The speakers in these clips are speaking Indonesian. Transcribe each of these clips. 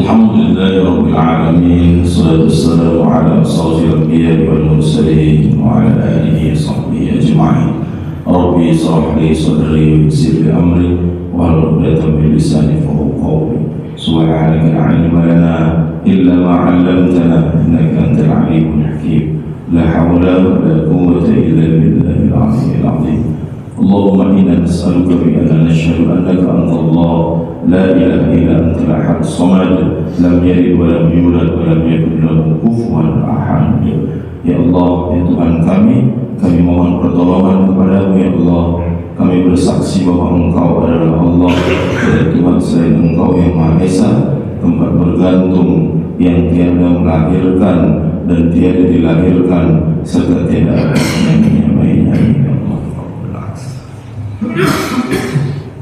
الحمد لله رب العالمين، والصلاة والسلام على أشرف الأنبياء والمرسلين وعلى آله وصحبه أجمعين. ربي اشرح لي صدري ويسر لي أمري واحلل عقدة من لساني يفقهوا قولي. سبحانك لا علم لنا إلا ما علمتنا إنك أنت العليم الحكيم. لا حول ولا قوة إلا بالله العلي العظيم. اللهم إنا نسألك بأن نشهد أنك أنت الله لا إله إلا أنت الأحد الصمد لم يلد ولم يولد ولم يكن له كفوا أحد. Ya Allah, ya Tuhan kami mohon pertolongan kepadamu ya Allah. Kami bersaksi bahwa Engkau adalah Allah, dan Tuhan selain Engkau yang Maha Esa, tempat bergantung yang tiada melahirkan dan tiada dilahirkan, serta tiada ada yang menyamainya ya Allah.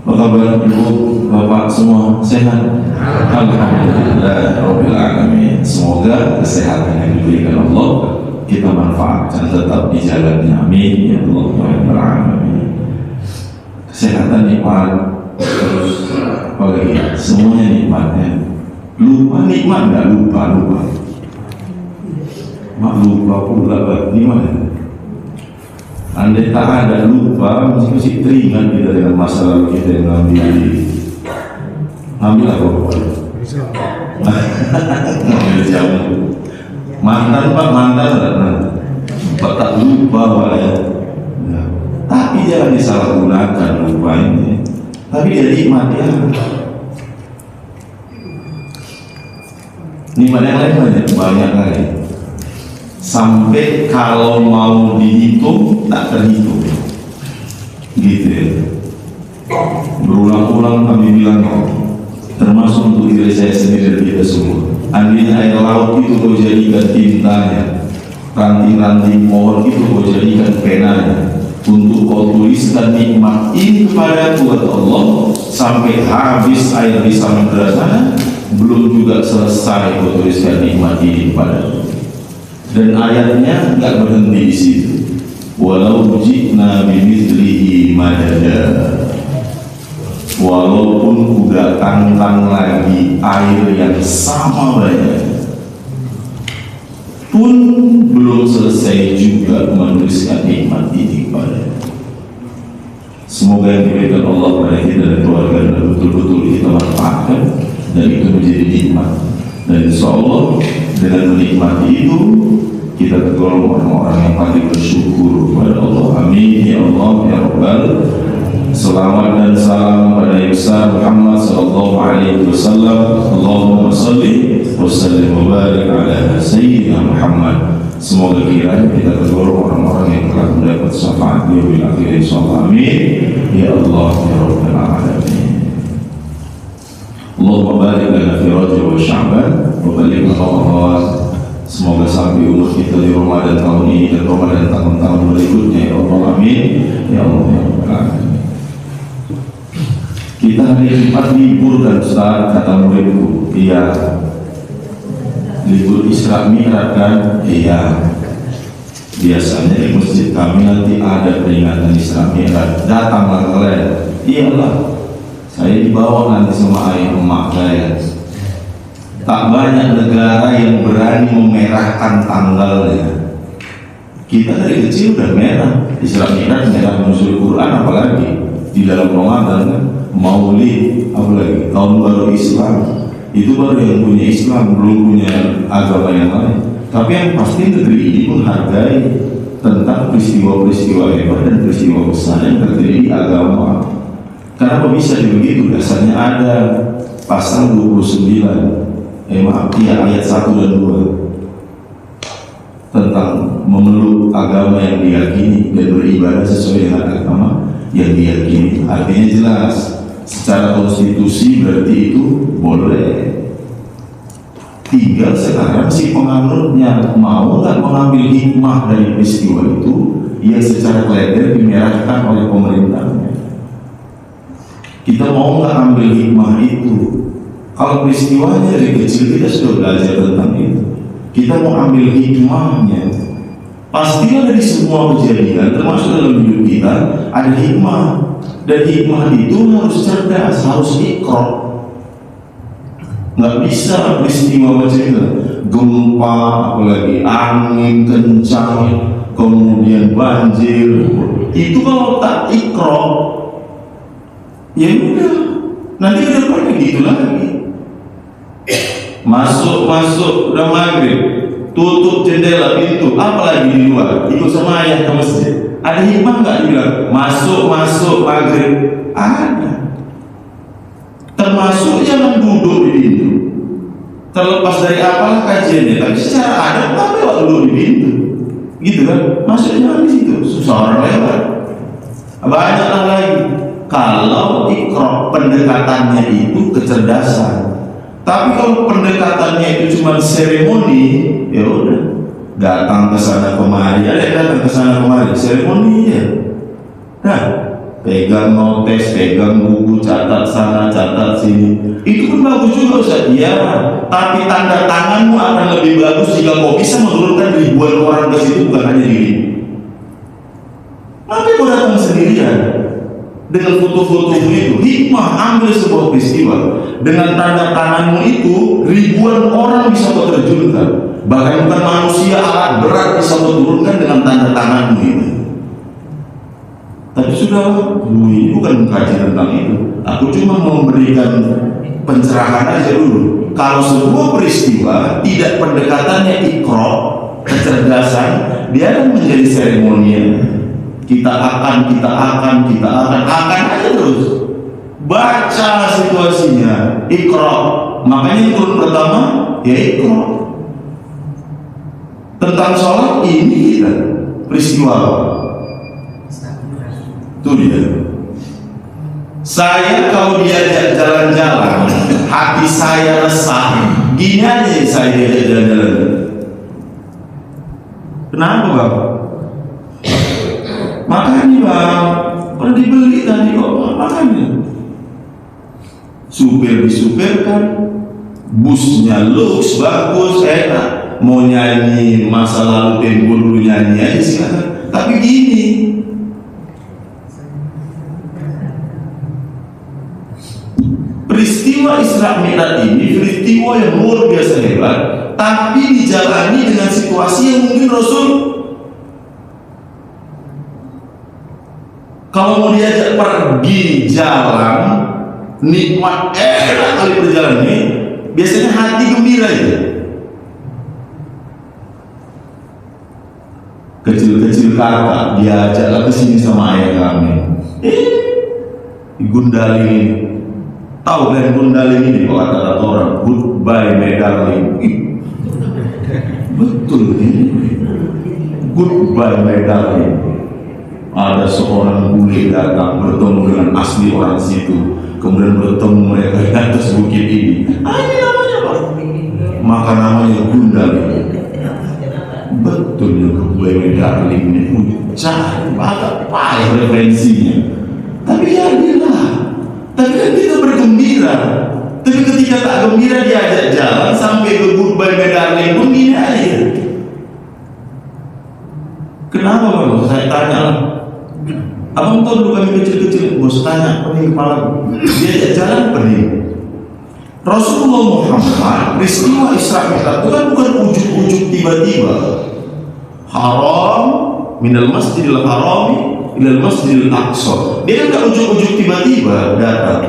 Apa kabar ibu, bapak semua sehat? Alhamdulillah Rabbil Alamin. Semoga kesehatan yang diberikan Allah kita manfaatkan tetap di jalannya. Amin ya Allah Rabbil Alamin. Kesehatan nikmat, terus apalagi semuanya nikmatnya. Lupa nikmat nggak lupa. Mak lupa pula gimana? Andai tak ada lupa, mesti teringat kita dengan masa lalu kita yang ambil apa? Ngambil jamu. Mantan Pak tak lupa Pak ya. Tapi jangan disalahgunakan lupa ini. Tapi dia nikmat ya. Nikmat yang lain banyak kali. Sampai kalau mau dihitung tak terhitung, gitu ya. Berulang-ulang kami bilang, termasuk untuk diri saya sendiri dan kita semua. Andainya air laut itu kau jadikan tintanya, ranting-ranting pohon itu kau jadikan penanya, untuk kau tuliskan nikmat ini kepada Tuhan Allah sampai habis air di samudra sana, belum juga selesai kau tuliskan nikmat ini kepada. Dan ayatnya nggak berhenti di situ. Walau ji'na bimithlihi madada. Walaupun udah tantang lagi air yang sama banyak, pun belum selesai juga menuliskan nikmat ini kepada. Semoga yang diberikan Allah kepada kita dan keluarga dan betul-betul kita manfaatkan dan itu menjadi nikmat. Dan insya Allah dengan menikmati itu kita tergolong orang-orang yang paling bersyukur kepada Allah. Amin ya Allah ya Rabbal. Salawat dan salam kepada Yusuf Muhammad sallallahu alaihi wasallam. Allahumma salli wa sallim wa barik ala sayyidina Muhammad. Semoga kiranya kita tergolong orang-orang yang telah mendapat syafaat di yaumil akhir insyaallah. Amin ya Allah ya Rabbal alamin. Allahumma barik lana fi Rajab wa Sya'ban wa balighna Ramadan. Semoga sampai umur kita di Ramadan tahun ini dan Ramadan tahun-tahun berikutnya ya Allah. Amin ya Allah ya Rabbal alamin. Kita hari Jumat libur dan Ustaz, kata muridku. Iya, libur Isra Mi'raj kan? Iya. Biasanya di masjid kami nanti ada peringatan Isra Mi'raj. Datanglah kalian. Iyalah, saya dibawa nanti sama ayah emak saya. Tak banyak negara yang berani memerahkan tanggalnya. Kita dari kecil udah merah. Isra Mi'raj merah nuzul Quran, apalagi di dalam Ramadan kan? Maulid, apalagi tahun baru Islam. Itu baru yang punya Islam, belum punya agama yang lain. Tapi yang pasti negeri ini menghargai tentang peristiwa-peristiwa hebat dan peristiwa besar yang terjadi di agama. Kenapa bisa begitu? Dasarnya ada pasal 29 ayat 1 dan 2 tentang memeluk agama yang diyakini dan beribadah sesuai dengan agama yang diyakini. Artinya jelas, secara konstitusi berarti itu boleh. Tinggal sekarang si penganutnya mau nggak mengambil hikmah dari peristiwa itu yang secara kleber dimerahkan oleh pemerintahnya. Kita mau nggak ambil hikmah itu? Kalau peristiwanya dari kecil kita sudah belajar tentang itu, kita mau ambil hikmahnya. Pasti ada di semua kejadian, termasuk dalam hidup kita ada hikmah. Dan hikmah itu harus cerdas, harus ikrok. Nggak bisa peristiwa macam itu, gempa, apalagi angin kencang, kemudian banjir. Itu kalau tak ikro, ya udah, nanti ke depannya gitu lagi. Masuk udah maghrib, tutup jendela pintu, apalagi di luar, ikut sama ayah ke masjid. Ada hikmah nggak dibilang masuk maghrib? Ada. Termasuk jangan duduk di pintu. Terlepas dari apalah kajiannya, tapi secara adab tak lewat duduk di pintu, gitu kan? Maksudnya di situ susah orang lewat. Banyaklah lagi. Kalau ikro pendekatannya itu kecerdasan, tapi kalau pendekatannya itu cuma seremoni, ya udah, datang ke sana kemari, ada yang datang ke sana kemari, seremoni ya. Nah, pegang notes, pegang buku, catat sana, catat sini. Itu pun bagus juga Ustaz. Ya, tapi tanda tanganmu akan lebih bagus jika kau bisa menurunkan ribuan orang ke situ, bukan hanya dirimu. Maka kau datang sendirian dengan foto-fotomu itu, hikmah ambil sebuah peristiwa. Dengan tanda tanganmu itu, ribuan orang bisa kau terjunkan. Bahkan bukan manusia, alat berat bisa kau turunkan dengan tanda tanganmu itu. Tapi sudah, ini bukan mengkaji tentang itu. Aku cuma memberikan pencerahan aja dulu. Kalau sebuah peristiwa tidak pendekatannya ikro, kecerdasan, dia akan menjadi seremonial. Kita akan aja terus. Baca situasinya, ikro. Makanya turun pertama, ya ikro. Tentang sholat ini kita peristiwa. Itu dia. Saya kalau diajak jalan-jalan, hati saya resah. Gini aja saya diajak jalan-jalan. Kenapa Bang? Makanya Bang, pernah dibeli tadi kok, makanya. Supir disupirkan, busnya lux, bagus, enak. Mau nyanyi masa lalu tempo dulu nyanyi aja sekarang. Tapi gini, peristiwa Isra Mi'raj ini peristiwa yang luar biasa hebat, tapi dijalani dengan situasi yang mungkin Rasul kalau mau diajak pergi jalan nikmat enak kali perjalanan ini, biasanya hati gembira ya. Kecil-kecil kakak diajaklah ke sini sama ayah kami. Di Gundali ini. Tahu kan Gundali ini kalau kata orang, goodbye my darling. Betul ini. Goodbye my darling. Ada seorang bule datang bertemu dengan asli orang situ, kemudian bertemu mereka di atas bukit ini. Ini namanya apa? Maka namanya Gundali. Betul ya, goodbye my darling ini. Cari apa referensinya. Tapi jadilah. Tapi kan kita bergembira. Tapi ketika tak gembira diajak jalan sampai ke goodbye my darling pun gini aja. Kenapa Bang? Saya tanya. Abang tahu dulu kami kecil-kecil, bos tanya pening kepala. Diajak jalan pening. Rasulullah Muhammad peristiwa Isra Mi'raj itu kan bukan ujuk-ujuk tiba-tiba. Haram minal masjidil harami ilal masjidil aqsa. Dia kan nggak ujuk-ujuk tiba-tiba datang.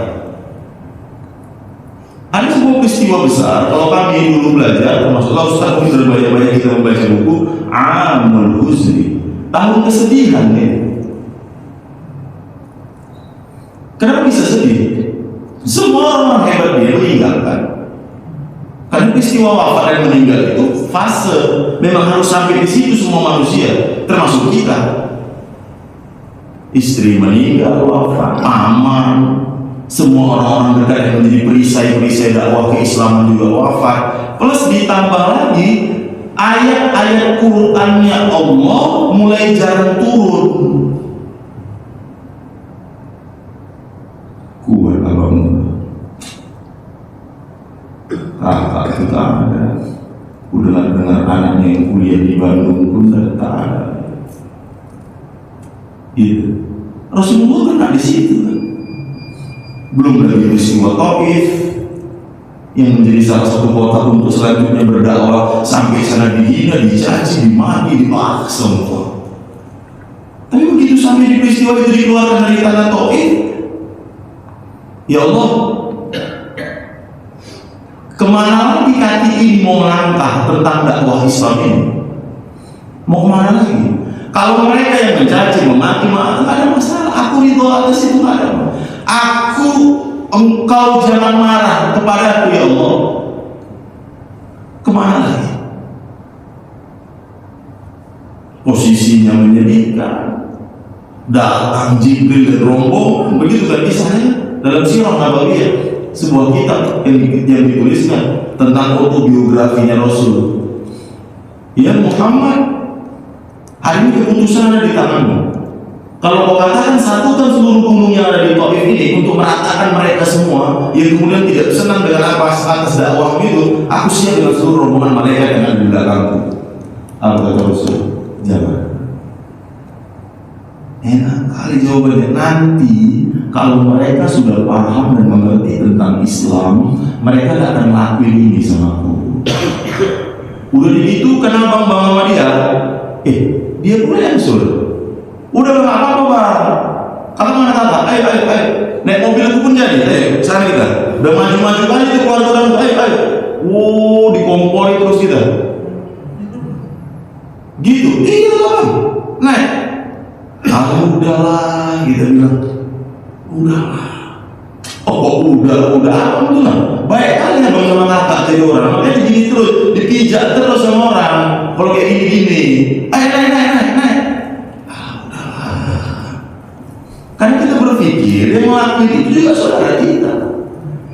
Ada sebuah peristiwa besar. Kalau kami dulu belajar, termasuk Ustaz kami banyak-banyak kita membaca buku Amul Huzni, tahun kesedihan nih. Kenapa bisa sedih? Semua orang hebat dia meninggalkan. Karena peristiwa wafat dan meninggal itu fase. Memang harus sampai di situ semua manusia, termasuk kita. Istri meninggal, wafat, aman. Semua orang-orang dekat yang menjadi perisai-perisai dakwah keislaman juga wafat. Plus ditambah lagi ayat-ayat Qur'annya Allah mulai jarang turun. Kuat abang, kakak itu tak ada. Udah dengar anaknya yang kuliah di Bandung pun tak ada. Gitu. Rasulullah kan di situ kan. Belum lagi peristiwa Taif, yang menjadi salah satu kota untuk selanjutnya berdakwah, sampai sana dihina, dicaci, dimaki, dipaksa semua. Tapi begitu sampai di peristiwa itu dikeluarkan dari tanah Taif, ya Allah, kemana lagi kaki ini mau melangkah tentang dakwah Islam ini? Mau kemana lagi? Kalau mereka yang mencaci, memaki, nggak ada masalah. Aku ridho atas itu, nggak ada. Engkau jangan marah kepadaku, ya Allah. Kemana lagi? Posisinya menyedihkan. Datang Jibril dan rombongan, begitu kan kisahnya dalam Sirah Nabawiyah, sebuah kitab yang dituliskan tentang autobiografinya Rasul. Ya Muhammad, hari ini keputusan ada di tanganmu. Kalau kau katakan satukan seluruh gunung yang ada di Taif ini untuk meratakan mereka semua, yang kemudian tidak senang dengan apa atas dakwah itu, aku siap dengan seluruh rombongan malaikat yang ada di belakangku. Apa kata Rasul? Jangan. Enak kali jawabannya. Nanti kalau mereka sudah paham dan mengerti tentang Islam, mereka tidak akan ngelakuin ini sama aku. Udah begitu, kenapa bang sama dia boleh ansur. Udah nggak apa-apa bang. Kalau mana kata, ayo, naik mobil aku pun jadi. Ayo, sana kita. Udah maju-maju kan itu keluar orang, ayo. Dikompori terus kita. Gitu, iya bang. Naik. Udahlah, kita bilang. Udahlah. Udah alhamdulillah. Baik kali ya bang sama kakak jadi orang. Makanya begini terus, dipijak terus sama orang. Kalau kayak gini-gini, ayo naik. Karena kita berpikir yang melakukan itu juga saudara kita.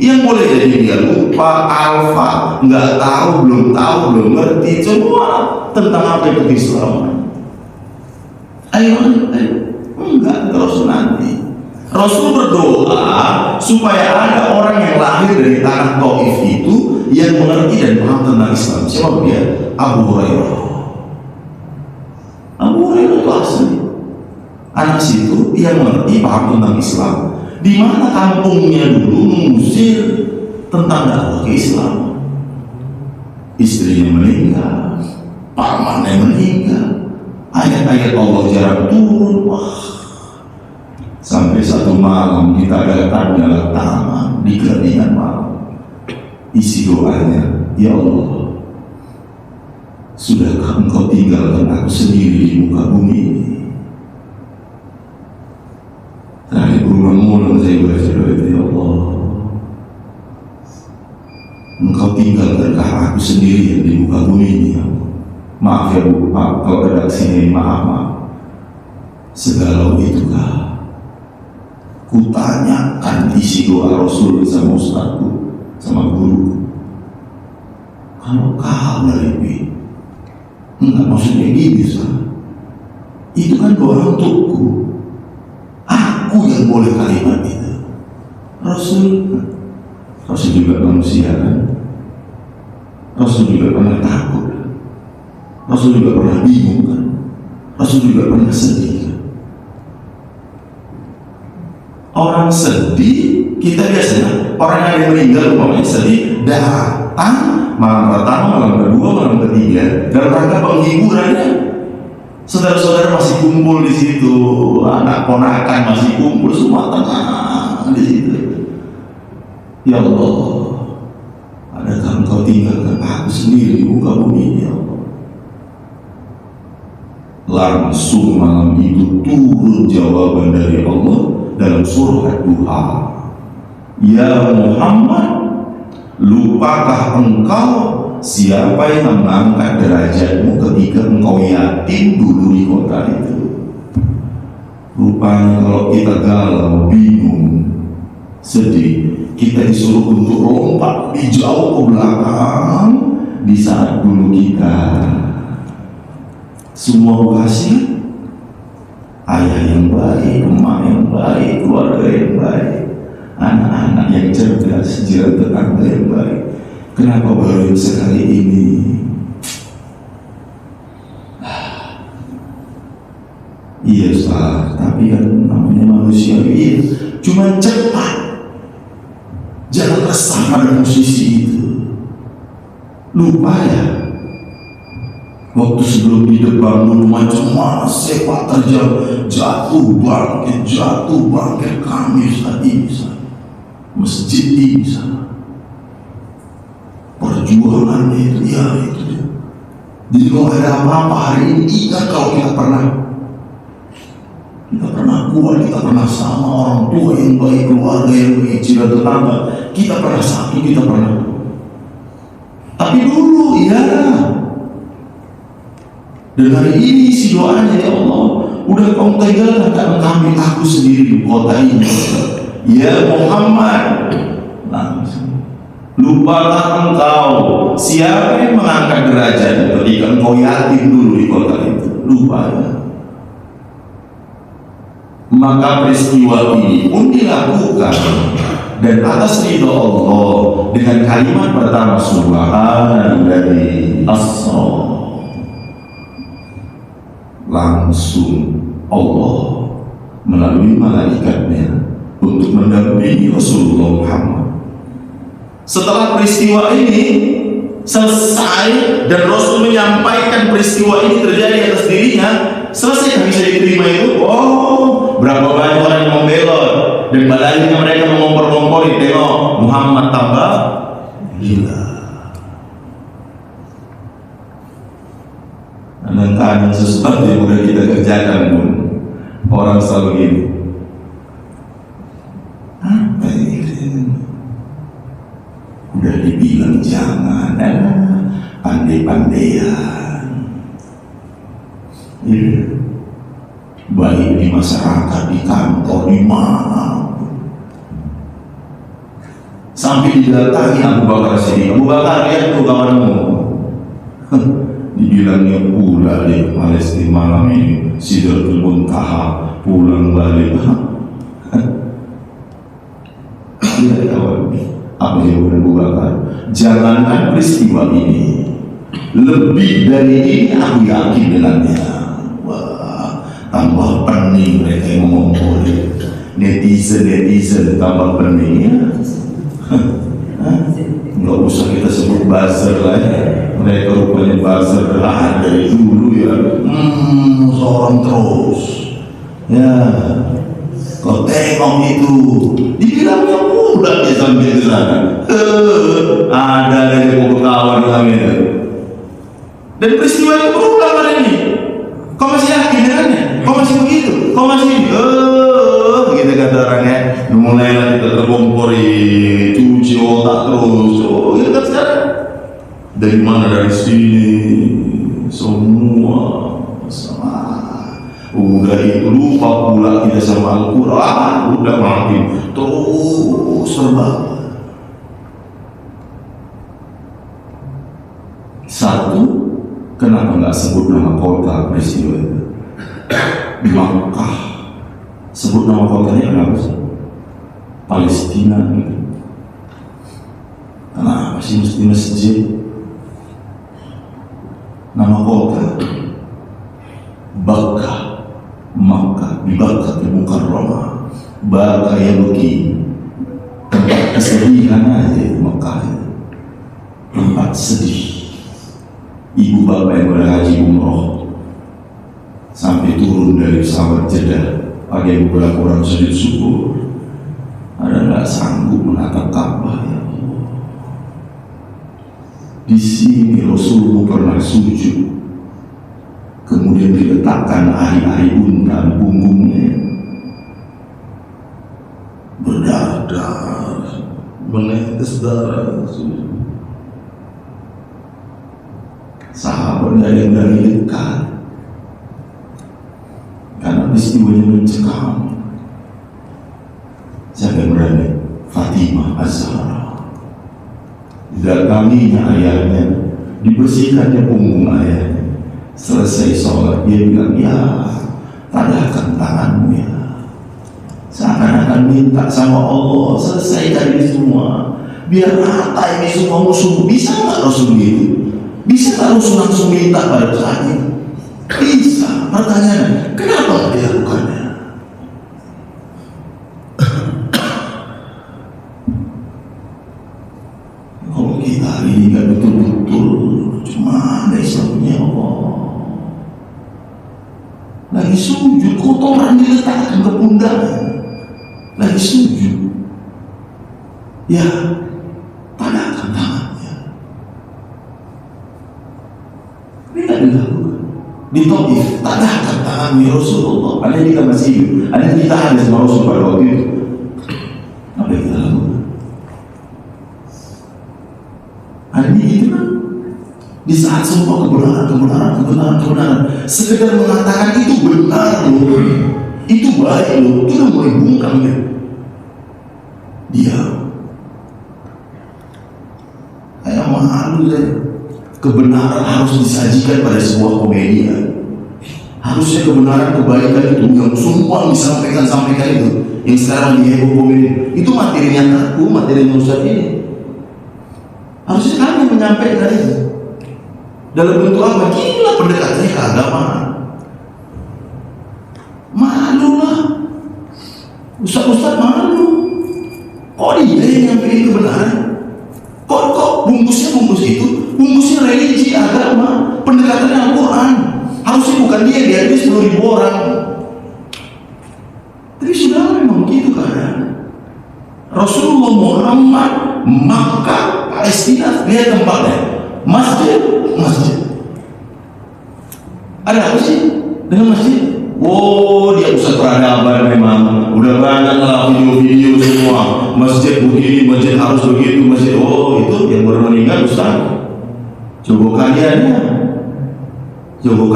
Yang boleh jadi dia lupa, alfa, nggak tahu, belum ngerti semua tentang apa itu Islam. Ayo, enggak terus nanti. Rasul berdoa supaya ada orang yang lahir dari tanah Taif itu yang mengerti dan paham tentang Islam. Siapa dia? Abu Hurairah. Abu Hurairah itu asli anak situ yang mengerti paham tentang Islam. Di mana kampungnya dulu mengusir tentang dakwah ke Islam. Istrinya meninggal, pamannya meninggal, ayat-ayat Allah jarang turun. Sampai satu malam kita datang dalam taman di keheningan malam. Isi doanya, ya Allah, sudahkah engkau tinggalkan aku sendiri di muka bumi ini? Terakhir berulang-ulang saya baca doa itu, ya Allah, engkau tinggalkankah aku sendiri di muka bumi ini, ya Allah. Maaf ya Bu, maaf kalau redaksinya ini, maaf. Segala itukah kutanyakan isi doa Rasul sama ustadku, sama guru. Kalau kau lebih enggak, maksudnya gini, itu kan doa untukku. Aku yang boleh kalimat itu. Rasul juga manusia kan. Rasul juga pernah takut. Rasul juga pernah bingung kan. Rasul juga pernah sedih kan. Orang sedih, kita biasanya orang yang meninggal umpamanya sedih, datang malam pertama, malam kedua, malam ketiga dalam rangka penghiburannya. Saudara-saudara masih kumpul di situ, anak ponakan masih kumpul, semua tenang di situ. Ya Allah, adakah engkau tinggalkan aku sendiri di muka bumi, ya Allah? Langsung malam itu turun jawaban dari Allah dalam surah Ad-Duha. Ya Muhammad, lupakah engkau siapa yang mengangkat derajatmu ketika engkau yatim dulu di kota itu? Rupanya kalau kita galau, bingung, sedih, kita disuruh untuk lompat di jauh ke belakang di saat dulu kita semua kasih ayah yang baik, emak yang baik, keluarga yang baik, anak-anak yang cerdas, jiran tetangga yang baik. Kenapa baru sekali ini? Iya Ustaz, tapi kan namanya manusia, iya. Cuma cepat. Jangan resah pada posisi itu. Lupa ya, waktu sebelum di depan dulu macam mana sepak terjang, jatuh bangkit kami tadi bisa masjid ini bisa perjuangan itu ya itu dia. Jadi kalau ada apa-apa hari ini, ingat kalau kita pernah kuat, kita pernah sama orang tua yang baik, keluarga yang baik, jiwa tetangga, kita pernah satu, kita pernah. Tapi dulu ya. Dan hari ini isi doanya, ya Allah, udah kau tinggalkan kami, aku sendiri di kota ini. Ya Muhammad, langsung lupalah engkau siapa yang mengangkat derajat ketika engkau yatim dulu di kota itu. Lupa ya. Maka peristiwa ini pun dilakukan dan atas ridho Allah dengan kalimat pertama Subhanalladzi asra, langsung Allah melalui malaikatnya untuk mendampingi Rasulullah Muhammad. Setelah peristiwa ini selesai dan Rasul menyampaikan peristiwa ini terjadi atas dirinya, selesai tak bisa diterima itu. Oh, berapa banyak orang yang membelot dan badannya mereka mengompor-ngompori. Tengok Muhammad tambah gila. Kadang-kadang sesuatu yang udah kita kerjakan pun orang selalu gini, apa ini? Udah dibilang jangan, pandai-pandaian. Ya. Baik di masyarakat, di kantor, di mana. Sampai didatangi Abu Bakar Siddiq. Abu Bakar, lihat tuh kawanmu. Dibilangnya pula di Palestina malam ini, Sidratul Muntaha, pulang balik. Lihat kawan, apa yang udah Abu Bakar? Jangankan peristiwa ini, lebih dari ini aku yakin dengannya. Wah, tambah pening mereka yang mengompori. Netizen tambah pening ya. Nggak usah kita sebut buzzer lah ya. Mereka rupanya buzzer dari dulu ya. Seorang terus ya. Kau tengok itu, dibilangnya mudah ya sampai ke sana. Ada dari kawan kami itu. Dan peristiwa itu berulang kali ini. Kau masih yakin dengannya? Kau masih begitu? Kau masih begitu kata orangnya. Mulailah kita terkompori, cuci otak terus. Oh, gitu kan sekarang. Dari mana? Dari sini. Semua sama. Udah itu lupa pula kita sama Al-Quran, udah makin terus serba. Satu, kenapa nggak sebut nama kota peristiwa itu? Makkah. Sebut nama kotanya kenapa sih? Palestina gitu. Kenapa sih mesti masjid? Nama kota Bakkah. Makkah, di Bakkah Mukarramah, Bakkah yang begini, tempat kesedihan aja itu Makkah, tempat sedih. Ibu bapak yang berhaji umroh sampai turun dari pesawat Jeddah, ada beberapa orang sujud syukur, ada nggak sanggup menatap Ka'bah ya Allah. Di sini Rasulullah pernah sujud. Kemudian diletakkan ari-ari unta di punggungnya, berdarah, menetes darah. Sahabat dari dekat, karena peristiwanya mencekam. Siapa yang berani? Fatimah Az-Zahra. Didatanginya ayahnya, dibersihkannya punggung ayahnya. Selesai sholat dia bilang, ya tadahkan tanganmu ya, seakan-akan minta sama Allah selesaikan ini semua, biar rata ini semua musuh. Bisa nggak Rasul gitu? Bisa nggak Rasul langsung minta pada saat itu? Bisa. Pertanyaan, kenapa dia lakukannya? Kalau kita hari ini nggak betul-betul cuma ada Islamnya Allah. Lagi sujud, kotoran diletakkan ke pundak, lagi sujud, ya tadahkan tangannya. Ini tidak dilakukan. Di Taif, tadahkan tangannya Rasulullah. Ada kita masih hidup, ada kita ada sama Rasul pada waktu itu. Apa yang kita lakukan? Hari ini gitu kan? Di saat semua kebenaran, sekedar mengatakan itu benar loh, itu baik loh, itu udah mulai bungkam ya. Dia kayak malu ya. Kebenaran harus disajikan pada sebuah komedi. Harusnya kebenaran, kebaikan itu yang semua disampaikan itu, yang sekarang diheboh komedi, itu materinya aku, materinya Ustaz ini. Harusnya kami menyampaikan itu dalam bentuk apa? Gila pendekatannya ke agama. Malu lah, Ustaz malu. Kok dia yang nyampein kebenaran? Kok bungkusnya bungkusnya religi, agama, pendekatannya Al-Quran. Harusnya bukan dia itu 10.000 orang. Tapi sudah memang begitu keadaan. Rasulullah Muhammad, Makkah, Palestina, lihat tempatnya, masjid. Ada apa sih dengan masjid? Oh, dia pusat peradaban memang. Udah banyak lah video-video semua. Masjid begini, masjid harus begitu, masjid. Oh, itu yang baru meninggal Ustaz. Coba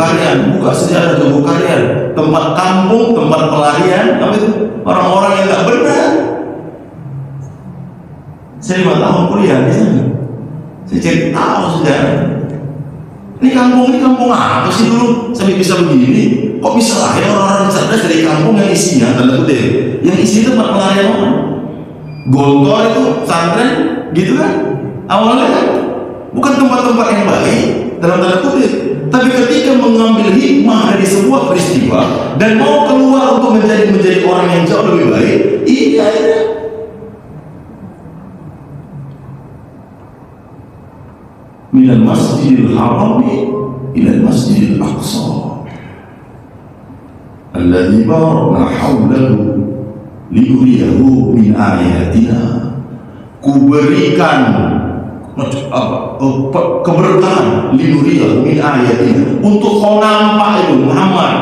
kalian buka sejarah, coba kalian tempat kampung, tempat pelarian, apa itu? Orang-orang yang tak benar. Saya 5 tahun kuliah di sana. Saya cari tahu sejarah. Ini kampung apa sih dulu sampai bisa begini? Kok bisa lah ya orang-orang cerdas dari kampung yang isinya tanda kutip, yang isi tempat pelarian orang. Gontor itu pesantren, gitu kan? Awalnya kan bukan tempat-tempat yang baik dalam tanda kutip, tapi ketika mengambil hikmah dari sebuah peristiwa dan mau keluar untuk menjadi orang yang jauh lebih baik, ini akhirnya minal masjidil harami ilal masjidil aqsa alladzi barakna hawlahu linuriyahu min ayatina. Kuberikan keberkahan linuriyahu min ayatina, untuk kau nampak itu Muhammad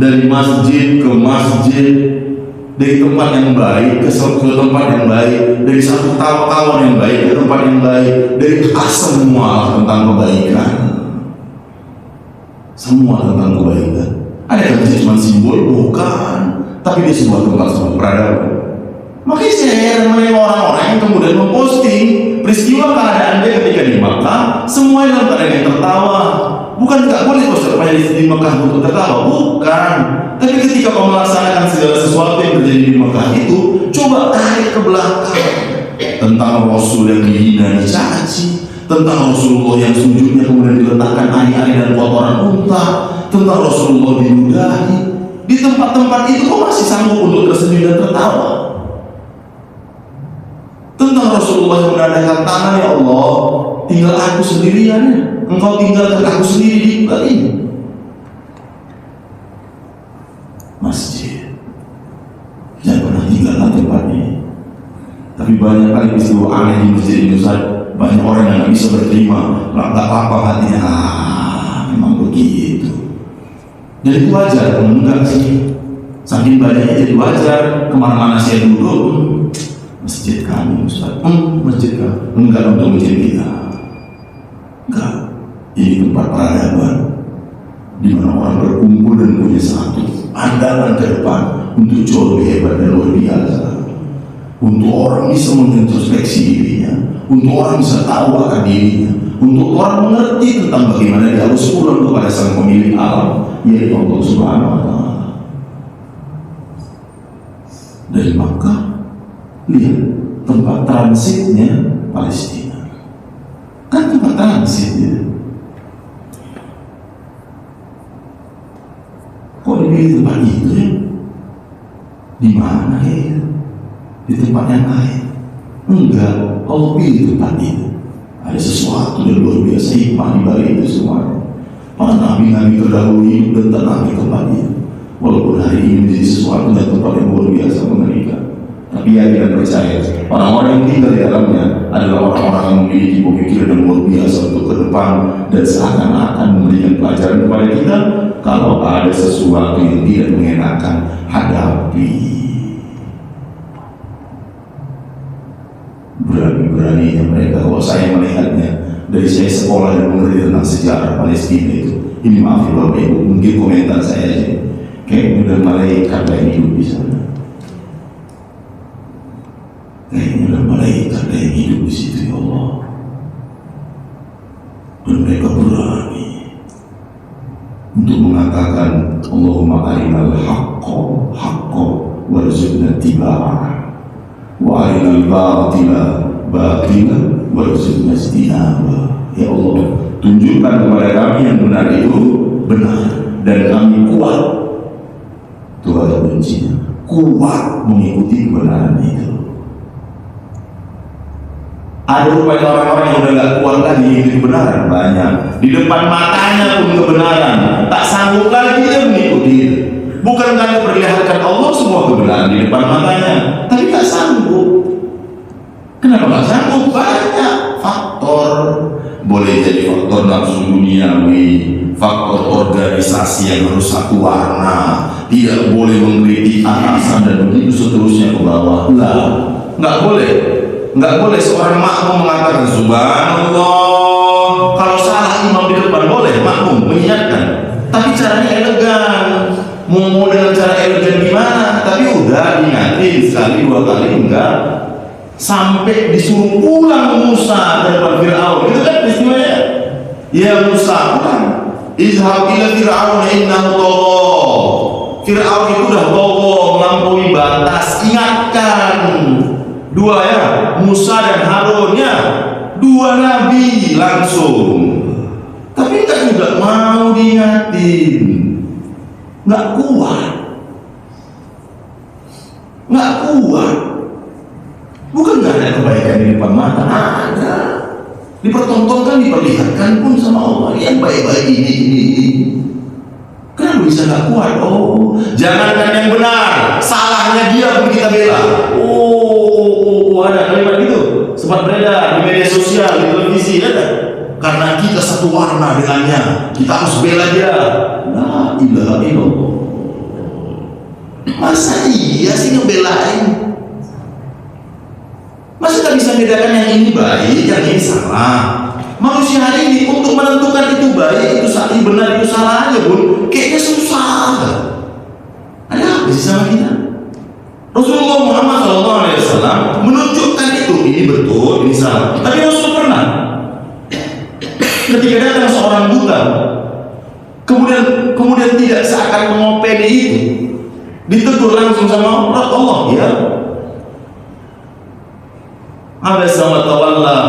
dari masjid ke masjid, dari tempat yang baik ke tempat yang baik, dari satu kawan yang baik ke tempat yang baik, dari semua tentang kebaikan, semua tentang kebaikan. Ada yang cuma simbol, bukan, tapi dia sebuah tempat sebuah peradaban. Makanya saya heran mengenai orang-orang yang kemudian memposting peristiwa keadaan dia ketika di Makkah, semua dalam keadaan yang tertawa. Bukan tak boleh poster di Makkah untuk tertawa, bukan. Tapi ketika kau melaksanakan segala sesuatu yang terjadi di Makkah itu, coba tarik ke belakang tentang Rasul yang dihina, dicaci, tentang Rasulullah yang sujudnya kemudian diletakkan ari-ari dan kotoran unta, tentang Rasulullah diludahi. Di tempat-tempat itu kau masih sanggup untuk tersenyum dan tertawa. Tentang Rasulullah yang menandakan tangan, ya Allah, tinggal aku sendirian, engkau tinggalkan aku sendiri di tempat ini. Masjid, jangan pernah tinggalkan tempat ini. Tapi banyak kali peristiwa aneh di masjid ini, Ustaz. Banyak orang yang nggak bisa berterima, nggak apa-apa hatinya. Memang begitu. Dan itu wajar, enggak sih? Saking banyaknya jadi wajar. Kemana-mana saya duduk, masjid kami Ustaz, masjid kami, enggak untuk masjid kita. Enggak, ini tempat peradaban di mana orang berkumpul dan punya satu andalan ke depan untuk jauh lebih hebat dan luar biasa. Untuk orang bisa mengintrospeksi dirinya, untuk orang bisa tahu akan dirinya, untuk orang mengerti tentang bagaimana dia harus pulang kepada sang pemilik alam, yaitu Allah Subhanahu wa Ta'ala. Dari Makkah, lihat tempat transitnya Palestina, kan tempat transitnya. Kok di tempat itu ya? Di mana ya? Di tempat yang lain? Enggak, Allah pilih tempat itu. Ada sesuatu yang luar biasa hikmah di balik itu semua. Para nabi-nabi terdahulu hidup dan tenang di tempatnya. Walaupun hari ini menjadi sesuatu yang tempat yang luar biasa mengerikan, tapi ya kita percaya orang-orang yang tinggal di dalamnya adalah orang-orang yang memiliki pemikiran yang luar biasa untuk ke depan dan seakan-akan memberikan pelajaran kepada kita. Kalau ada sesuatu yang tidak mengenakan, hadapi. Berani-beraninya mereka. Kalau saya melihatnya dari saya sekolah dan mengerti tentang sejarah Palestina itu, ini maaf ya Bapak Ibu, mungkin komentar saya aja, kayaknya udah malaikat yang hidup di sana. Kayaknya udah malaikat yang hidup di situ, ya Allah. Dan mereka berani untuk mengatakan Allahumma arinal haqqa haqqa warzuqna tiba'ah wa arinal batila batila warzuqna istinaba. Ya Allah, tunjukkan kepada kami yang benar itu benar dan kami kuat. Itu ada kuncinya, kuat mengikuti kebenaran itu. Ada rupanya orang-orang yang udah gak kuat lagi mengikuti kebenaran, banyak. Di depan matanya pun kebenaran, tak sanggup lagi dia mengikuti. Bukan karena perlihatkan Allah semua kebenaran di depan matanya, tapi tak sanggup. Kenapa gak sanggup? Banyak faktor. Boleh jadi faktor nafsu duniawi, faktor organisasi yang harus satu warna, tidak boleh mengkritik atasan dan begitu seterusnya ke bawah. Lah, nggak boleh. Nggak boleh seorang makmum mengatakan subhanallah. Kalau salah imam di depan boleh makmum mengingatkan, tapi caranya elegan. Mau dengan cara elegan gimana? Tapi udah ingatin sekali dua kali enggak, sampai disuruh pulang Musa dari Fir'aun. Itu kan peristiwanya. Ya Musa, pulang. Izhab ila Fir'aun innahu tagha. Fir'aun itu udah tagha, melampaui batas. Ingatkan. Dua ya, Musa dan Harun ya, dua nabi langsung. Tapi enggak juga mau diingatin. Enggak kuat. Enggak kuat. Bukan enggak ada kebaikan di depan mata, ada. Dipertontonkan, diperlihatkan pun sama Allah. Yang baik-baik ini. Kenapa bisa enggak kuat? Oh, jangankan yang benar, salahnya dia pun kita bela. Ada kalimat itu sempat beredar di media sosial, di televisi, ada. Karena kita satu warna dengannya, kita harus bela dia. La ilaha illallah. Masa iya sih ngebelain? Masa nggak bisa bedakan yang ini baik, yang ini salah? Manusia hari ini untuk menentukan itu baik, itu salah, benar, itu salah aja pun kayaknya susah. Ada apa sih sama kita? Rasulullah Muhammad SAW menunjukkan itu, ini betul, ini salah. Tapi Rasul pernah ketika datang seorang buta, kemudian tidak seakan mengopeni itu, ditegur langsung sama Allah, ya. Abasa wa tawalla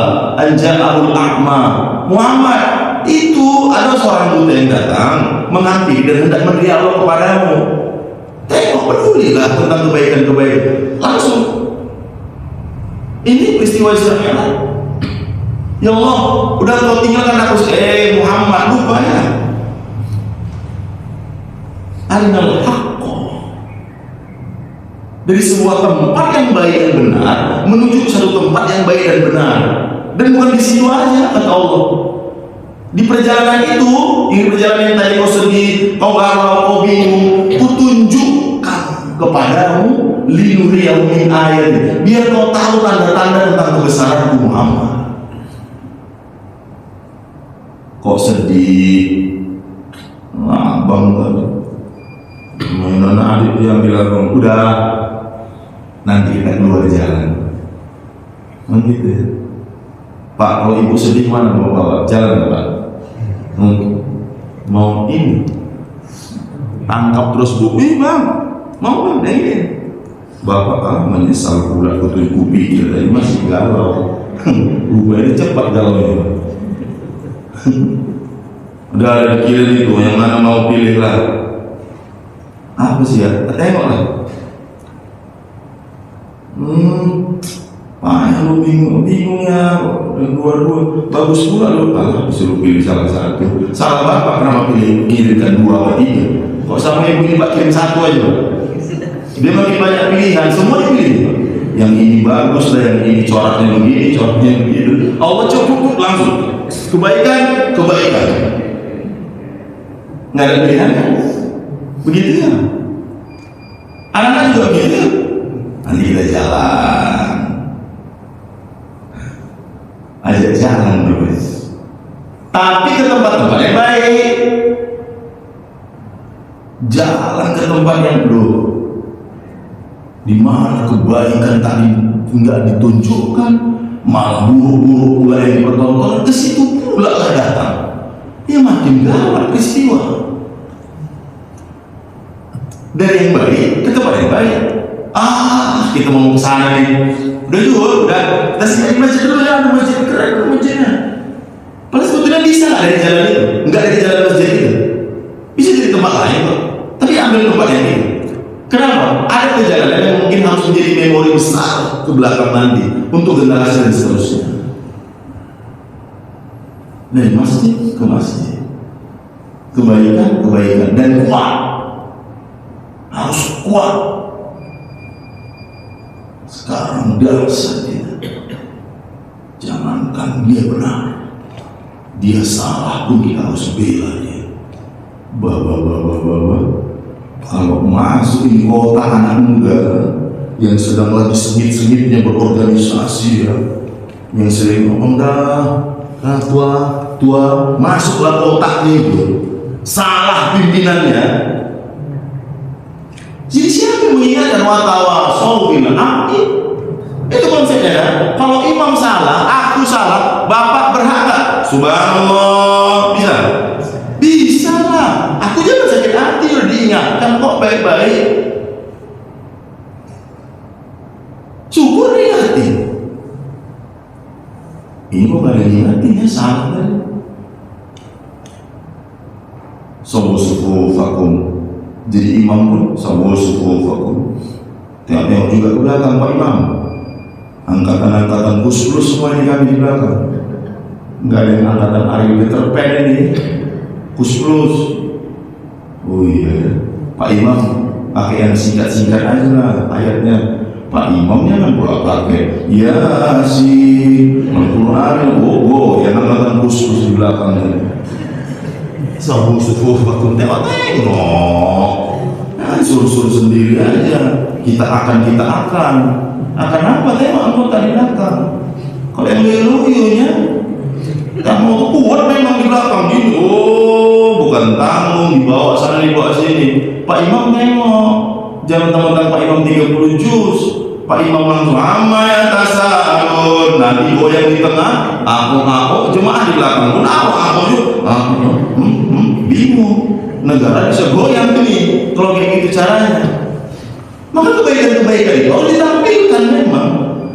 an ja'ahul a'ma. Muhammad, itu ada seorang buta yang datang menghampiri dan hendak berdialog kepadamu. Tengok, pedulilah tentang kebaikan-kebaikan. Langsung. Ini peristiwa Israel. Ya Allah, udah kau tinggalkan aku. Muhammad, lupa ya. Arinal haqqa. Dari sebuah tempat yang baik dan benar menuju ke satu tempat yang baik dan benar. Dan bukan di situ aja, kata Allah. Di perjalanan itu, di perjalanan yang tadi kau sedih, kau galau, kau bingung, kutunjukkan kepadamu linuriyahu min ayat, biar kau tahu tanda-tanda tentang kebesaranku Muhammad. Kok sedih? Nah, bangga. Mainan adik yang bilang, udah, nanti kita keluar jalan. Begitu ya. Pak, kalau ibu sedih mana mau bawa? Jalan Pak. Mau ini tangkap terus bu, bang, mau bang, ini bapak menyesal pula kutu pikir tadi masih galau. Gue ini cepat galau ini. Udah ada pikiran itu, yang mana mau pilih lah. Apa sih ya? Tengok lah. Pak, lu bingung ya. dua-dua bagus pula loh. Kalau disuruh pilih salah satu, salah bapak kenapa kirimkan 2 atau 3? Kok sama yang pilih pak kirim 1 aja pak? Dia makin banyak pilihan, semua dipilih. Yang ini bagus lah, yang ini coraknya begini, coraknya begitu. Allah cukup langsung kebaikan. Nggak ada pilihan kan? Begitu ya. Anak-anak juga begitu. Nanti kita jalan, ajak jalan terus. Tapi ke tempat-tempat yang baik. Jalan ke tempat yang buruk. Di mana kebaikan tadi enggak ditunjukkan, malah buruk-buruk pula yang dipertontonkan, ke situ pula lah datang. Ya makin gawat peristiwa. Dari yang baik ke tempat yang baik. Kita mau ke sana nih. Udah. Kita singgah di masjid dulu ya, ada masjid keren masjidnya. Padahal sebetulnya bisa nggak dari jalan itu, nggak dari jalan masjid itu. Bisa dari tempat lain kok. Tapi ambil tempat yang itu. Kenapa? Ada perjalanan yang mungkin harus menjadi memori besar ke belakang nanti untuk generasi dan seterusnya. Dari masjid ke masjid, kebaikan dan kuat, harus kuat. Sekarang dasar kita, jangankan dia benar, dia salah pun kita harus bela dia. Bawa. Kalau masuk di kota anak muda yang sedang lagi sengit-sengitnya berorganisasi ya, yang sering ngomong tua, masuklah kotaknya itu, salah pimpinannya. Jadi siapa yang mengingatkan watawasau bil haqqi? Itu konsepnya kan? Kalau imam salah, aku salah, bapak berhak gak? Subhanallah, bisa lah. Aku jangan sakit hati loh diingatkan kok baik-baik. Syukur diingatin. Ini kok gak ada diingatin ya, salah kan? Sawu-sufufakum. Jadi imam pun sawu-sufufakum. Tengok-tengok juga ke belakang Pak Imam. Angkatan-angkatan kus-plus semua ini kami di belakang. Enggak ada yang angkatan Ariel Peter Pan ini. Kus-plus. Oh iya, Pak Imam pakai yang singkat-singkat aja lah ayatnya. Pak Imamnya kan pula pakai Yasin, Al-Quran, yang angkatan kus-plus di belakangnya. Sawu-sufufakum, tengok-tengok. Nah, suruh-suruh sendiri aja. Kita akan apa? Tengok anggota di belakang. Kalau yang loyo-loyonya kamu kuat memang di belakang gitu. Bukan tanggung dibawa sana dibawa sini. Pak Imam nengok. Jangan teman-teman Pak Imam 30 juz. Pak Imam langsung ya tasalun. Nanti goyang di tengah. Aku jemaah di belakang pun aku juga. Bingung. Negara bisa goyang ini kalau kayak gitu caranya. Maka kebaikan-kebaikan itu harus ditampilkan memang.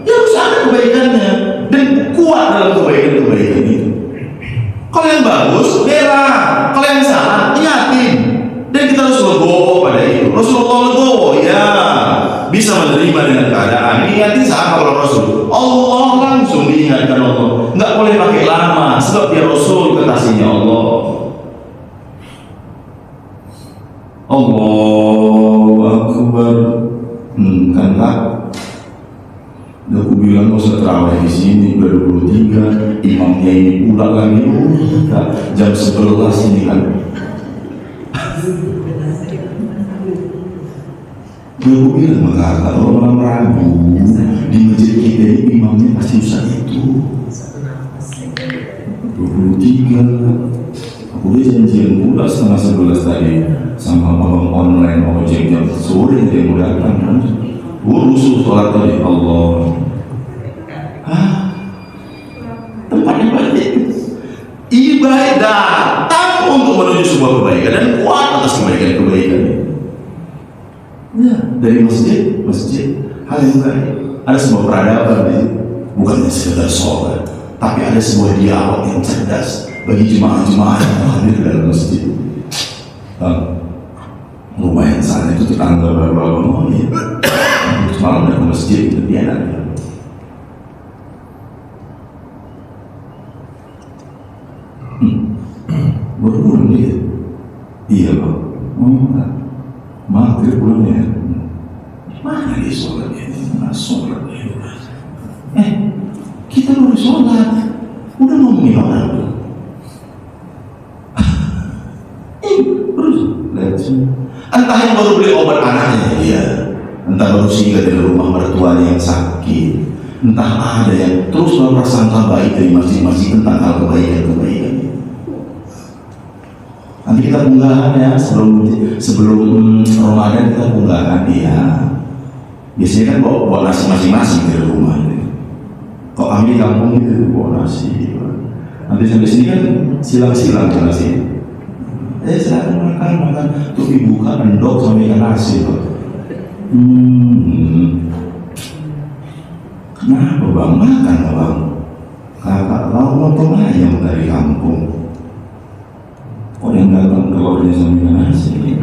Ya harus ada kebaikannya dan kuat dalam kebaikan-kebaikan itu. Kalau yang bagus, bela. Kalau yang salah, ingatin. Dan kita harus legowo pada itu. Rasulullah legowo, ya bisa menerima dengan keadaan. Ingatin siapa kalau Rasul? Allah langsung diingatkan Allah. Nggak boleh pakai lama, sebab dia Rasul kekasihnya Allah. Allahu Akbar. Kan Pak, udah aku bilang mau terawih di sini udah 23, imamnya ini pulang lagi jam 11 ini kan. Udah aku bilang maka kalau orang ragu di masjid kita ini imamnya pasti usah itu 23. Aku udah janjian pula setengah 11 tadi sama abang online ojek jam sore dia mau datang kan. Rusuh sholat tadi Allah. Tempatnya baik. Ibadah datang untuk menuju sebuah kebaikan dan kuat atas kebaikan-kebaikan. Ya, dari masjid hal yang baik. Ada sebuah peradaban di situ. Bukannya sekedar sholat, tapi ada sebuah dialog yang cerdas bagi jemaah-jemaah yang hadir dalam masjid. Rumah yang sana itu tetangga baru-baru ya. Semalam dari masjid itu dia nanti. Baru pulang dia. Iya bang. Oh enggak. Maghrib pulang ya. Mana dia sholatnya? Mana sholat dia? Kita baru sholat. Udah ngomongin orang. Terus lihat sini. Entah yang baru beli obat anaknya dia, entah baru singgah dari rumah mertuanya yang sakit, entah ada yang terus berprasangka baik dari masing-masing tentang hal kebaikan. Nanti kita unggahan ya sebelum Ramadan kita unggahan dia. Biasanya kan bawa nasi masing-masing dari rumah. Kok kami di kampung itu bawa nasi. Nanti sampai sini kan silang-silang nasi. Silakan makan. Tuh dibuka endok sama ikan nasi. Kenapa bang? Makan bang. Kakak lau nonton ayam dari kampung. Kok yang datang telurnya sama ikan nasi?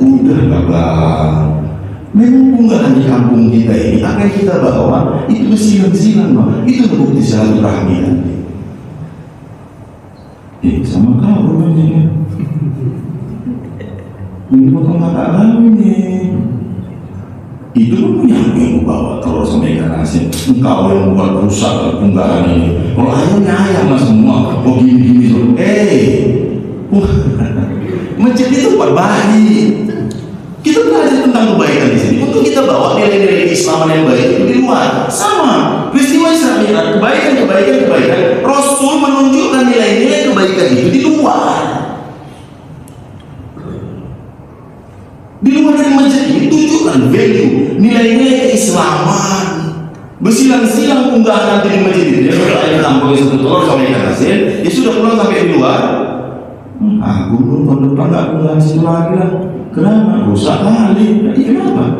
Udah lah bang. Memang unggahan di kampung kita ini akan kita bawa itu bersilang-silang bang. Itu bukti silaturahmi nanti. Sama kau rumahnya kan? Ini potong kakak kami nih. Itu kan punya yang bawa telur sama ikan asin. Engkau yang buat rusak unggahan ini. Kalau ayamnya ayam lah semua. Oh gini-gini tuh. Masjid itu tempat baik. Kita belajar tentang kebaikan di sini. Untuk kita bawa nilai-nilai keislaman yang baik itu di luar. Sama. Peristiwa Islam kebaikan. Rasul menunjukkan nilai-nilai kebaikan itu di luar. Di luar dari masjid ini tunjukkan value, nilai-nilai keislaman. Bersilang-silang unggahan nanti di masjid ini. Dia sudah ada tampilnya satu telur sama ikan asin. Dia sudah pulang sampai di luar. Aku pun tahun depan gak pulang situ lagi lah. Kenapa? Rusak kali. Jadi kenapa?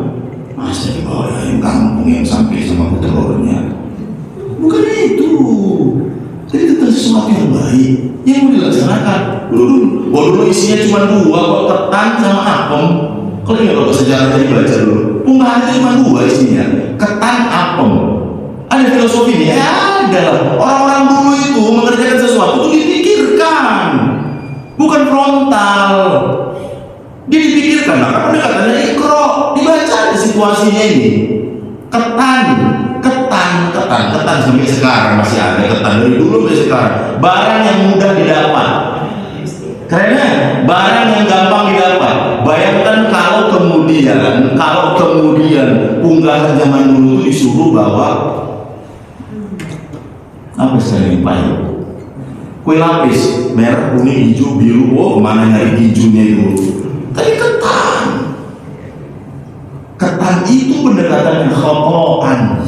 Masa dibawa yang kampung yang sampai sama telurnya. Bukan itu. Jadi tentang sesuatu yang baik yang mau dilaksanakan. Dulu isinya cuma 2 kok, ketan sama apem. Kalau ingat bapak sejarahnya dibaca dulu. Unggahannya cuma 2 isinya, ketan apem. Ada filosofinya? Ya ada lah. Orang-orang dulu itu mengerjakan sesuatu itu dipikirkan, bukan frontal. Dia dipikirkan. Maka pendekatannya ikro, dibaca di situasinya ini. Ketan sampai sekarang masih ada ketan dari dulu sampai sekarang. Barang yang mudah didapat. Karena barang yang gampang didapat. Bayangkan kalau kemudian unggahan zaman dulu itu disuruh bawa apa sekarang payung? Kue lapis merah, kuning, hijau, biru. Oh, kemana nyari hijaunya itu? Tapi ketan itu pendekatan khotoan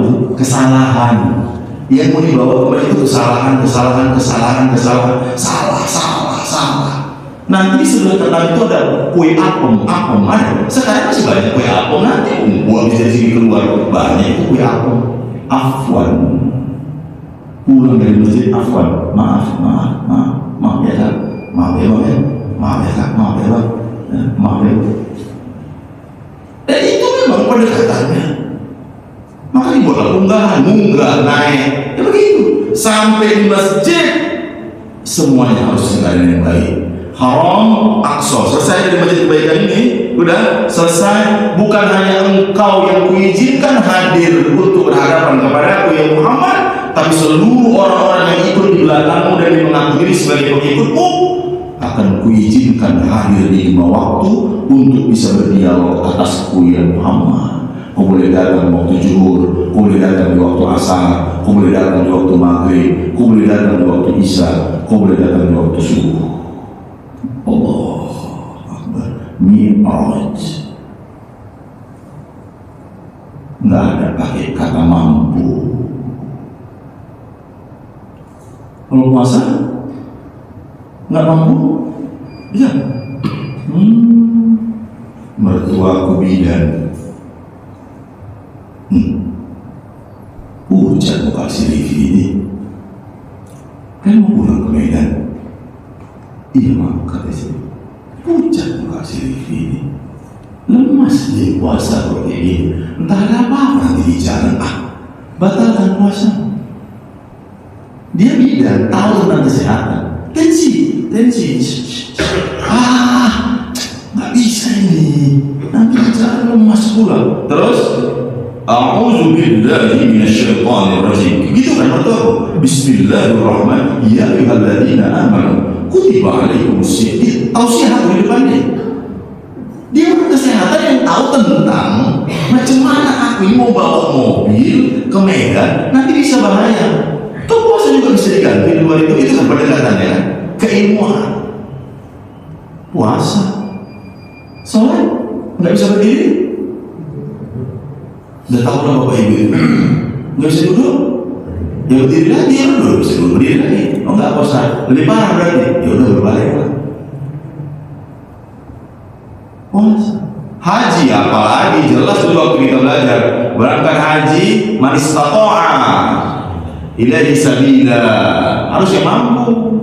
itu kesalahan. Yang mau dibawa kembali itu kesalahan. Salah. Nanti sebelah ketan itu ada kue apem ada. Sekarang masih banyak kue apem. Nanti buang bisa sini keluar banyak itu kue apem. Afwan. Pulang dari masjid afwan. Maaf ya Kak. Maaf ya. Dan itu memang pendekatannya. Maka dibuatlah unggahan, naik. Ya begitu. Sampai di masjid semuanya harus dengan yang baik. Haram, Aqsa. Selesai dari masjid kebaikan ini, udah selesai. Bukan hanya engkau yang kuizinkan hadir untuk berhadapan kepada aku ya Muhammad, tapi seluruh orang-orang yang ikut di belakangmu dan yang mengaku diri sebagai pengikutmu akan kuizinkan hadir di 5 waktu untuk bisa berdialog atasku ya Muhammad. Kau boleh datang di waktu zuhur, kau boleh datang di waktu asar, kau boleh datang di waktu maghrib, kau boleh datang di waktu isya, kau boleh datang di waktu subuh. Allah Akbar. Mi'raj. Nggak ada pakai kata mampu. Kalau puasa nggak mampu, ya. Mertuaku bidan. Hujan mau kasih review ini. Kan mau pulang ke Medan. Iya mak, kata sih. Hujan mau kasih review ini. Lemas dia puasa kalau kayak gini. Entah ada apa nanti di jalan. Batalkan puasa. Dia bidan, tahu tentang kesehatan. Tensi, nggak bisa ini, nanti jangan lemas pula. Terus, a'udzu billahi minasyaitonir rajim. Gitu kan betul. Bismillahirrahmanirrahim. Ya ayyuhalladzina amanu kutiba alaikumusiyam. Tausiah di depannya. Dia orang kesehatan yang tahu tentang macam mana aku ini mau bawa mobil ke Medan, nanti bisa bahaya. Tuh puasa juga bisa diganti di luar itu kan pendekatannya kan? Keilmuan. Puasa, sholat, nggak bisa berdiri. Udah tahu lah bapak ibu itu, nggak bisa duduk. Ya berdiri lagi, ya udah bisa duduk berdiri lagi. Oh nggak puasa, lebih parah berarti. Ya udah berbalik lah. Puasa. Haji apalagi jelas dulu waktu kita belajar berangkat haji man istata'a ilaihi sabila, harus yang mampu.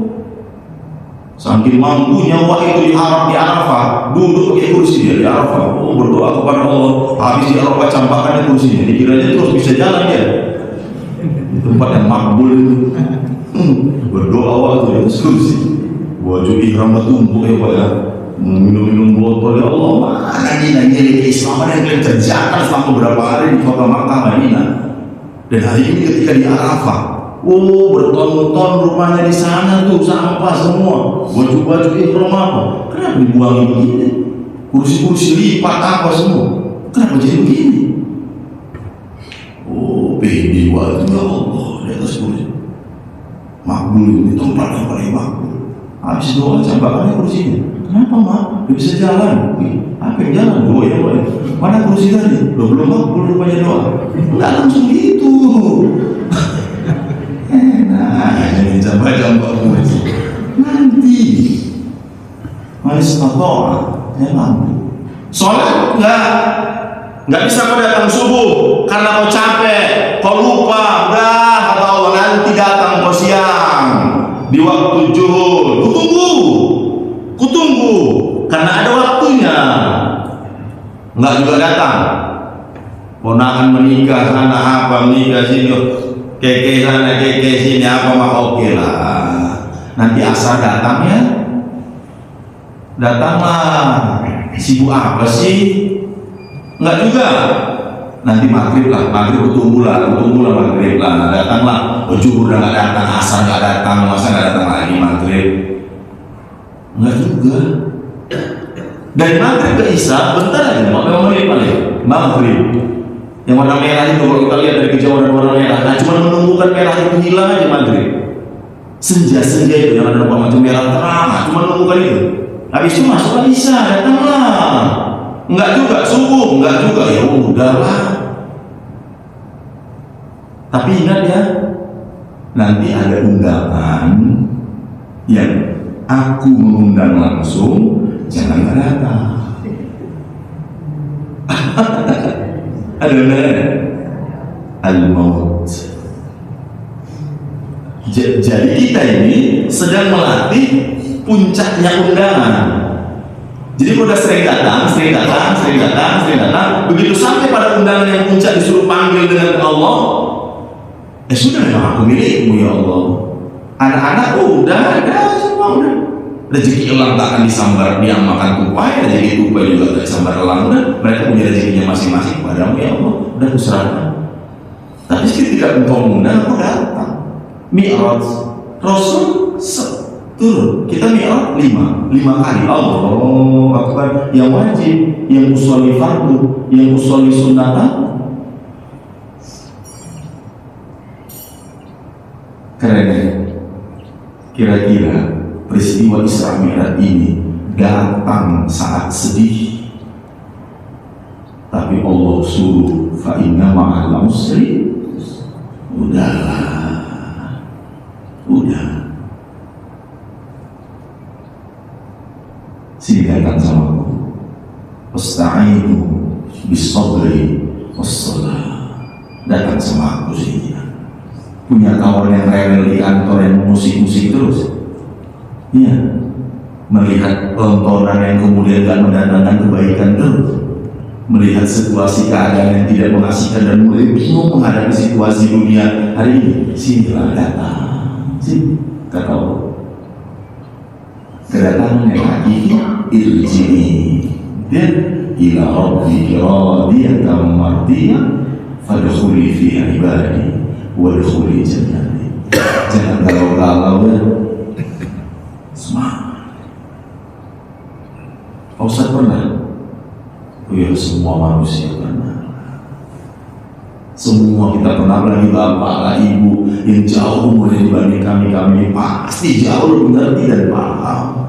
Saking mampunya waktu itu di Arafah, duduk pakai kursi dia di Arafah, berdoa kepada Allah. Habis di Arafah campakkannya kursinya, dikiranya terus bisa jalan dia. Di tempat yang makbul itu, berdoa waktu di atas kursi. Baju ihram bertumpuk ya Pak ya, minum botol ya Allah. Mana nilai keislaman yang kalian kerjakan selama beberapa hari di kota Makkah Madinah. Dan hari ini ketika di Arafah, bertonton rumahnya di sana tuh sampah semua, baju ihram apa? Kenapa dibuang begini? Kursi-kursi lipat apa semua? Kenapa jadi begini? Pede waktu ya Allah di atas kursi. Makbul ini tempat yang paling makbul. Habis doa campakkannya kursinya. Kenapa mak? Dia bisa jalan. Apa yang jalan? Doa ya Pak. Mana kursi tadi? Belum makbul rupanya doa. Enggak langsung gitu. Ini coba kursi. Nanti manis tatoa ya mampu. Sholat nggak bisa kau datang subuh karena kau capek, kau lupa, udah kata Allah nanti datang kau siang di waktu zuhur. Kutunggu karena ada waktunya. Nggak juga datang. Ponakan menikah sana apa, menikah sini, keke sana keke sini apa, mah oke lah. Nanti asal datang ya, datanglah. Sibuk apa sih? Enggak juga. Nanti maghrib tunggu lah maghrib lah, datanglah. Zuhur udah nggak datang, asar nggak datang, masa nggak datang lagi maghrib? Enggak juga. Dari maghrib ke isya bentar aja, berapa menit paling? Maghrib. Yang warna merah itu kalau kita lihat dari kejauhan warna merah, nah cuma menunggukan merah itu hilang aja maghrib. Senja itu yang ada macam merah terang, cuma menunggukan itu. Habis itu masuk isya, datanglah. Enggak juga subuh, enggak juga, ya udahlah. Tapi ingat ya, nanti ada undangan yang aku mengundang langsung, jangan datang. Ada undangan al-maut. Jadi kita ini sedang melatih puncaknya undangan. Jadi udah sering datang, begitu sampai pada undangan yang puncak disuruh panggil dengan Allah, sudah memang aku milikmu ya Allah. Anak-anak udah ada semua udah. Rezeki elang tak akan disambar, dia makan tupai, rezeki tupai juga tak disambar elang, udah. Mereka punya rezekinya masing-masing padamu ya Allah, udah kuserahkan. Tapi ketika engkau mengundang, aku datang. Mi'raj, Rasul turun, kita mi'raj 5 kali. Allahu Akbar. Yang wajib, yang usolli fardu, yang usolli sunnata. Keren. Kira-kira peristiwa Isra Mi'raj ini datang saat sedih, tapi Allah suruh fa inna ma'al usri. Udah. Sini datang sama aku. Wasta'inu bis-sabri was-salah. Datang sama aku sini. Punya kawan yang rewel di kantor yang musik-musik terus. Iya. Melihat tontonan yang kemudian gak mendatangkan kebaikan terus. Melihat situasi keadaan yang tidak mengasihkan dan mulai bingung menghadapi situasi dunia hari ini. Sinilah datang. Sini, kata Allah. Kedatangan yang hakiki, irji'i dan ila rabbiki radiyatan mardiyah fadkhuli fi ibadi wadkhuli jannati. Jangan galau-galau ya. Semangat. Pak Ustaz pernah? Oh ya, semua manusia pernah. Semua kita pernah, lagi bapak, lagi ibu yang jauh umurnya dibanding kami pasti jauh lebih mengerti dan paham.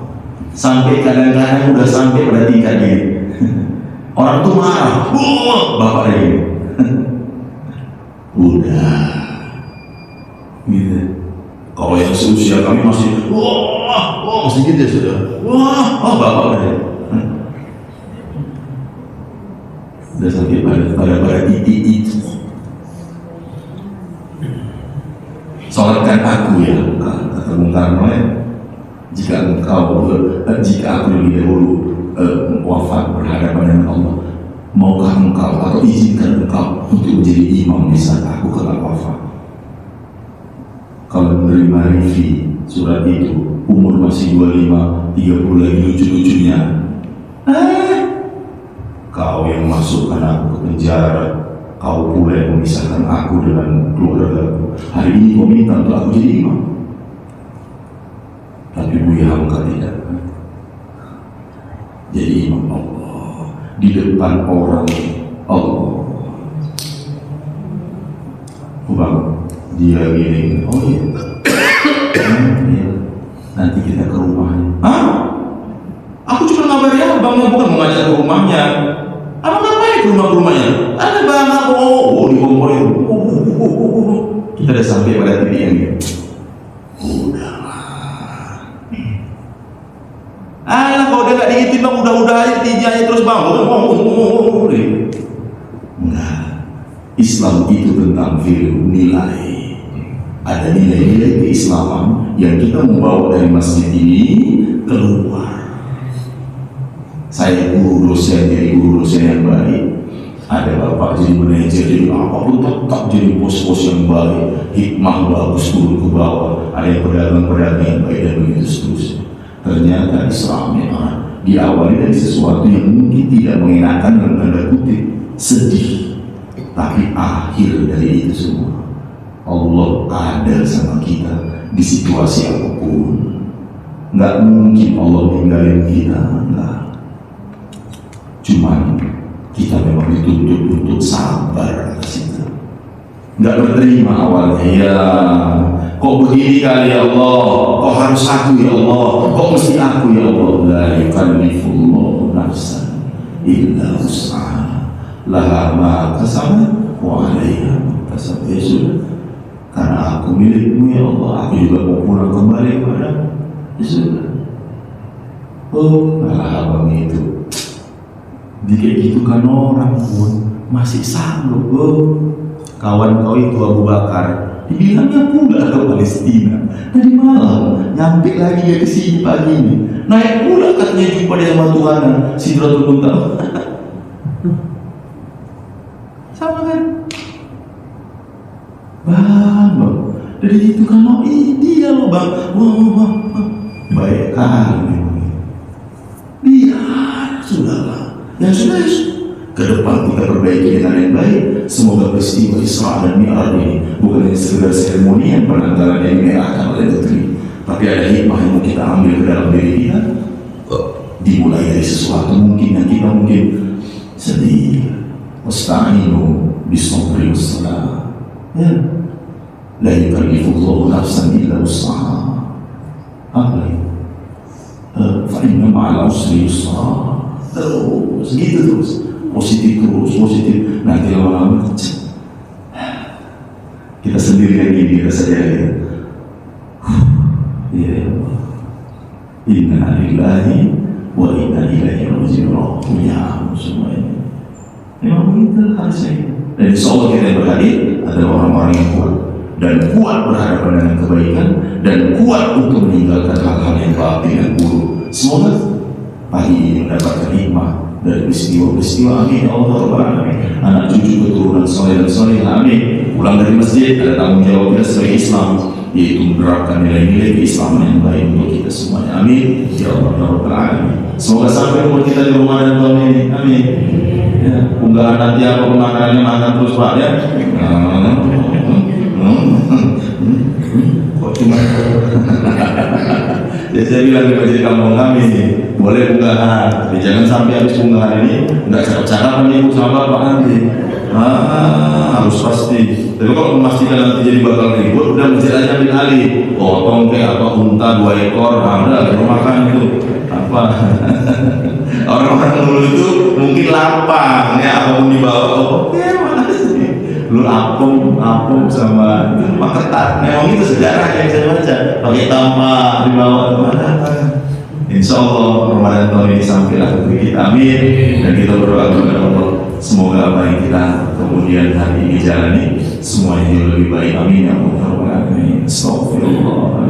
Sampai kadang-kadang udah sampai pada tingkat ini. Orang tuh marah, bapak ini. Udah, gitu. Kalau yang seusia kami masih, masih gitu ya sudah. Bapak ini. Udah sampai pada titik itu. Salatkan aku ya, kata Bung Karno ya. Jika aku lebih dahulu wafat berhadapan dengan Allah, maukah engkau atau izinkan engkau untuk menjadi imam di saat aku kelak wafat? Kalau menerima review surat itu, umur masih 25, 30 lagi lucu-lucunya. Kau yang masukkan aku ke penjara, kau pula yang memisahkan aku dengan keluargaku. Hari ini kau minta untuk aku jadi imam. Tapi Buya Hamka tidak. Jadi imam Allah di depan orang Allah. Bang, dia gini, oh iya, nanti kita ke rumahnya. Hah? Aku cuma ngabari abang, bukan mengajak ke rumahnya. Abang ngapain ke rumahnya? Ada bang aku, di komporin. Kita udah sampai pada titik ini. Kalau dia gak diitin bang, udah tijanya terus bang. Enggak. Islam itu tentang nilai. Ada nilai-nilai keislaman yang kita membawa dari masjid ini keluar. Saya guru dosen, jadi guru dosen yang baik. Ada bapak jadi manajer, jadi apapun tetap jadi bos-bos yang baik. Hikmah bagus turun ke bawah. Ada yang pedagang-pedagang yang baik dan begitu seterusnya. Ternyata Islam memang diawali dari sesuatu yang mungkin tidak mengenakan dalam tanda kutip, sedih, tapi akhir dari itu semua Allah ada sama kita di situasi apapun. Nggak mungkin Allah ninggalin kita, nggak. Cuman kita memang dituntut untuk sabar atas itu. Nggak berterima awalnya, ya kok begini kali ya Allah, kok harus aku ya Allah, kok mesti aku ya Allah. La yukallifullahu nafsan illa wus'aha, laha ma kasabat wa 'alaiha ma kasabat. Ya sudah, karena aku milikmu ya Allah, aku juga mau pulang kembali kepadamu. Ya sudah. Oh, abang itu dikit gitu kan orang pun masih sanggup. Kawan kau itu Abu Bakar dibilangnya pula ke Palestina tadi malam, nyampe lagi dari sini pagi ini, naik pula katanya jumpa dengan Tuhan Sidratul Muntaha. Sama kan bang, dari itu kan dia loh bang. Wah, baik kali biar sudahlah, yang sudah ke depan kita perbaiki dengan yang baik. Semoga peristiwa Isra dan Mi'raj ini bukan hanya sekedar seremoni yang penanggalan yang dimerahkan oleh negeri, tapi ada hikmah yang mau kita ambil ke dalam diri kita. Dimulai dari sesuatu mungkin yang kita mungkin sedih. Wasta'inu bis-sabri was-salah. Ya, la yukallifullahu nafsan illa wus'aha. Apa itu? Fa inna ma'al usri yusra. Terus gitu terus. Positif, nanti lama-lama kita sendiri yang gini, kita sadari ya Allah, inna lillahi wa inna ilaihi raji'un. Ya semua ini memang begitu harusnya. Dan insya Allah kita yang berhadir adalah orang-orang yang kuat, dan kuat berhadapan dengan kebaikan, dan kuat untuk meninggalkan hal-hal yang batil dan buruk. Semoga pagi ini mendapatkan hikmah dari peristiwa-peristiwa, amin ya Allah Rabbal Alamin. Anak cucu keturunan soleh dan soleh, amin. Pulang dari masjid ada tanggung jawab kita sebagai Islam yaitu menerapkan nilai-nilai keislaman yang baik untuk kita semuanya. Amin ya Allah ya Rabbal alamin. Semoga sampai umur kita di Ramadan tahun ini. Amin. Ya, unggahan nanti apa makanannya makan terus Pak ya. Kok cuma ya saya bilang di masjid kampung kami boleh unggahan, tapi jangan sampai habis unggahan ini nggak cakap-cakap nih ibu sama bapak nanti. Harus pasti. Tapi kalau memastikan nanti jadi bakal ribut, udah masjid aja ambil alih. Potong kayak apa unta 2 ekor, ada makan itu apa? Orang-orang dulu itu mungkin lapang ya, apapun dibawa, oke mana sih? Lu apung sama itu mah ketat. Memang itu sejarah yang saya baca. Pakai tamak dibawa kemana? Insya Allah Ramadan tahun ini sampailah ke kita. Amin. Dan kita berdoa kepada Allah, semoga apa yang kita kemudian hari ini jalani semuanya lebih baik. Amin ya Allah. Astagfirullah.